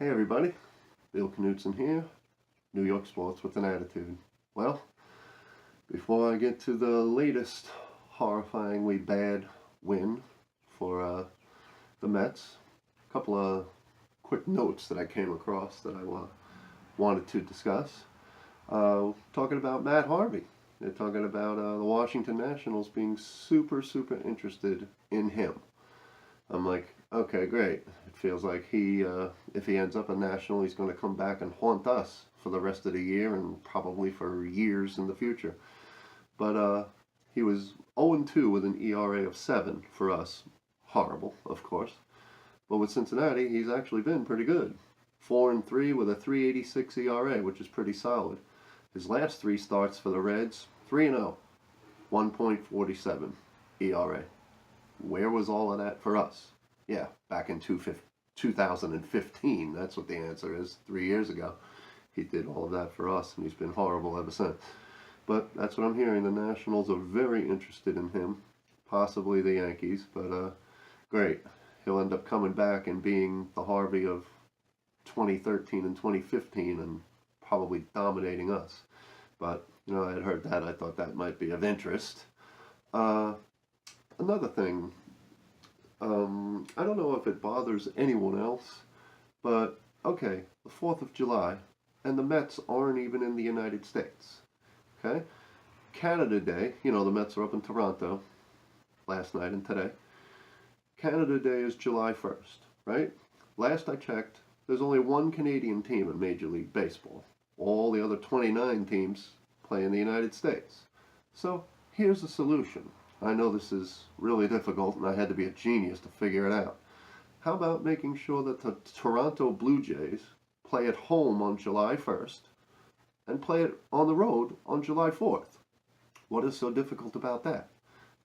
Hey everybody, Bill Knudsen here, New York Sports with an Attitude. Well, before I get to the latest horrifyingly bad win for the Mets, a couple of quick notes that I came across that I wanted to discuss. Talking about Matt Harvey. They're talking about the Washington Nationals being super, super interested in him. I'm like, okay, great. It feels like if he ends up a national, he's going to come back and haunt us for the rest of the year and probably for years in the future. But he was 0-2 with an ERA of 7 for us. Horrible, of course. But with Cincinnati, he's actually been pretty good. 4-3 with a 3.86 ERA, which is pretty solid. His last 3 starts for the Reds, 3-0, 1.47 ERA. Where was all of that for us? Yeah, back in 2015. That's what the answer is. 3 years ago, he did all of that for us, and he's been horrible ever since. But that's what I'm hearing. The Nationals are very interested in him, possibly the Yankees. But great. He'll end up coming back and being the Harvey of 2013 and 2015 and probably dominating us. But, I had heard that. I thought that might be of interest. Another thing, I don't know if it bothers anyone else, but okay, the 4th of July, and the Mets aren't even in the United States. Okay? Canada Day, the Mets are up in Toronto last night and today. Canada Day is July 1st, right? Last I checked, there's only one Canadian team in Major League Baseball. All the other 29 teams play in the United States. So here's the solution. I know this is really difficult, and I had to be a genius to figure it out. How about making sure that the Toronto Blue Jays play at home on July 1st and play it on the road on July 4th? What is so difficult about that?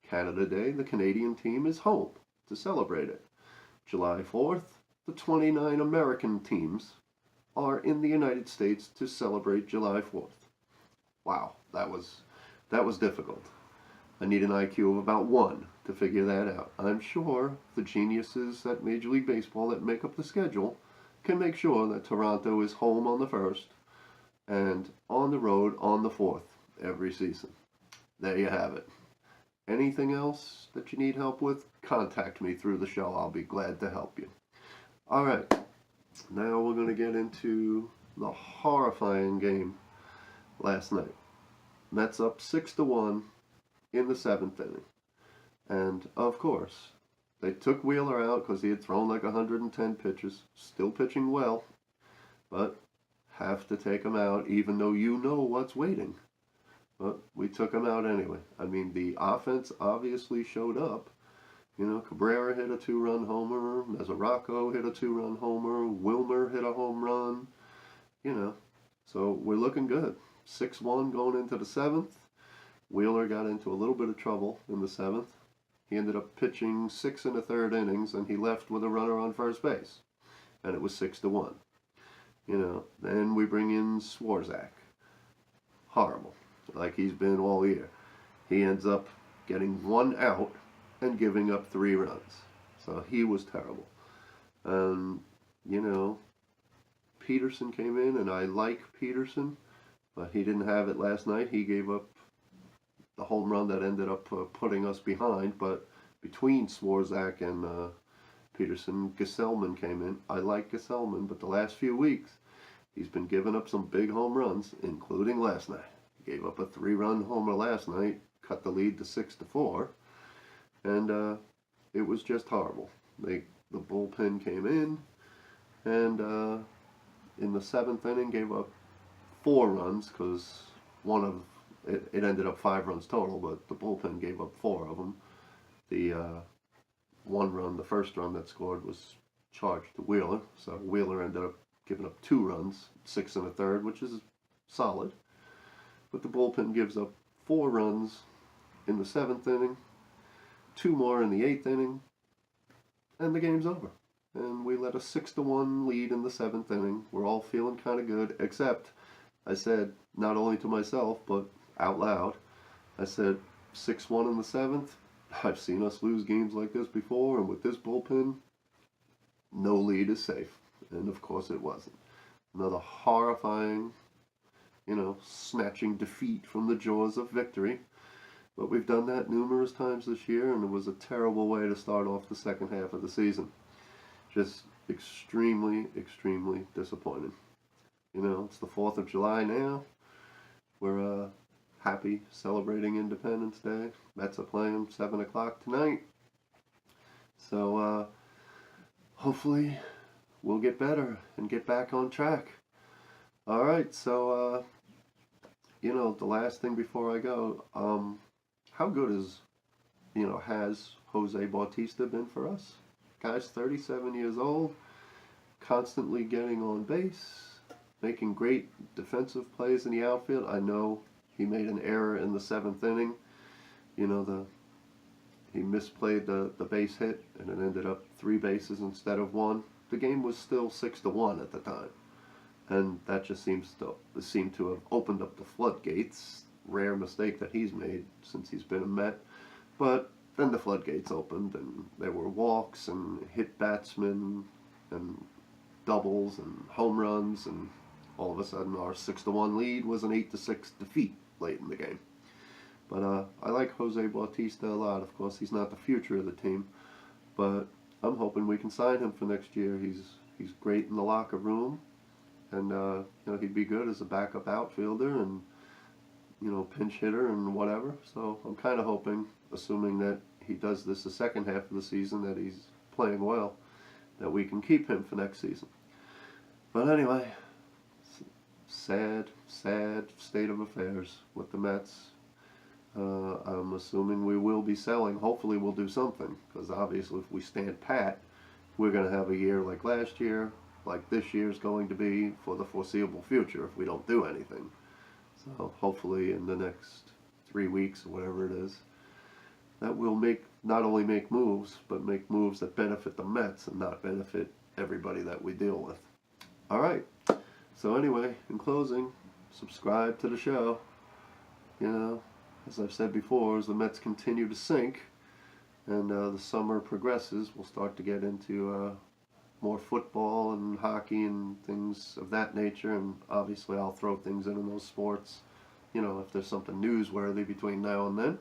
Canada Day, the Canadian team is home to celebrate it. July 4th, the 29 American teams are in the United States to celebrate July 4th. Wow, that was difficult. I need an IQ of about 1 to figure that out. I'm sure the geniuses at Major League Baseball that make up the schedule can make sure that Toronto is home on the 1st and on the road on the 4th every season. There you have it. Anything else that you need help with, contact me through the show. I'll be glad to help you. All right, now we're going to get into the horrifying game last night. Mets up 6-1 in the 7th inning. And, of course, they took Wheeler out because he had thrown like 110 pitches. Still pitching well, but have to take him out even though you know what's waiting. But we took him out anyway. I mean, the offense obviously showed up. Cabrera hit a 2-run homer. Mesoraco hit a 2-run homer. Wilmer hit a home run. So we're looking good. 6-1 going into the 7th. Wheeler got into a little bit of trouble in the 7th. He ended up pitching 6 1/3 innings, and he left with a runner on first base. And it was 6-1. Then we bring in Swarzak. Horrible. Like he's been all year. He ends up getting 1 out and giving up 3 runs. So he was terrible. Peterson came in, and I like Peterson, but he didn't have it last night. He gave up the home run that ended up putting us behind, but between Swarzak and Peterson, Gesellman came in. I like Gesellman, but the last few weeks, he's been giving up some big home runs, including last night. He gave up a 3-run homer last night, cut the lead to 6-4, and it was just horrible. The bullpen came in, and in the 7th inning gave up 4 runs because it ended up 5 runs total, but the bullpen gave up 4 of them. The the first run that scored was charged to Wheeler, so Wheeler ended up giving up 2 runs, 6 1/3, which is solid. But the bullpen gives up 4 runs in the 7th inning, 2 more in the 8th inning, and the game's over. And we let a 6-1 lead in the 7th inning. We're all feeling kind of good, except I said, not only to myself, but out loud, I said 6-1 in the 7th. I've seen us lose games like this before, and with this bullpen, no lead is safe. And of course it wasn't. Another horrifying, snatching defeat from the jaws of victory. But we've done that numerous times this year, and it was a terrible way to start off the second half of the season. Just extremely, extremely disappointing. It's the 4th of July now. We're happy celebrating Independence Day. Mets are playing 7 o'clock tonight. So hopefully we'll get better and get back on track. All right, so the last thing before I go, how good has Jose Bautista been for us? Guy's 37 years old, constantly getting on base, making great defensive plays in the outfield. I know he made an error in the 7th inning. He misplayed the base hit, and it ended up 3 bases instead of 1. The game was still 6-1 at the time, and that just seemed to have opened up the floodgates. Rare mistake that he's made since he's been a Met, but then the floodgates opened, and there were walks and hit batsmen and doubles and home runs, and all of a sudden our 6-1 lead was an 8-6 defeat late in the game. But I like Jose Bautista a lot. Of course, he's not the future of the team, but I'm hoping we can sign him for next year. He's great in the locker room, and he'd be good as a backup outfielder and pinch hitter and whatever. So I'm kind of hoping, assuming that he does this the second half of the season, that he's playing well, that we can keep him for next season. But anyway, sad state of affairs with the Mets. I'm assuming we will be selling. Hopefully we'll do something, because obviously if we stand pat, we're going to have a year like last year, like this year's going to be for the foreseeable future if we don't do anything. So hopefully in the next 3 weeks or whatever it is, that we'll not only make moves, but make moves that benefit the Mets and not benefit everybody that we deal with. All right. So anyway, in closing, subscribe to the show. As I've said before, as the Mets continue to sink and the summer progresses, we'll start to get into more football and hockey and things of that nature, and obviously I'll throw things in those sports, if there's something newsworthy between now and then.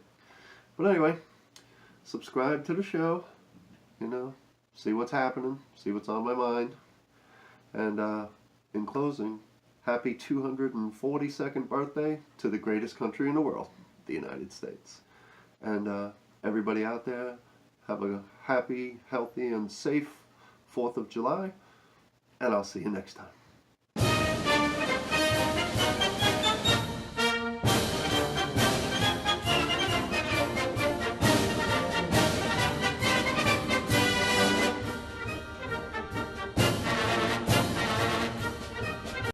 But anyway, subscribe to the show, see what's happening, see what's on my mind, and in closing, happy 242nd birthday to the greatest country in the world, the United States. And everybody out there, have a happy, healthy, and safe 4th of July, and I'll see you next time.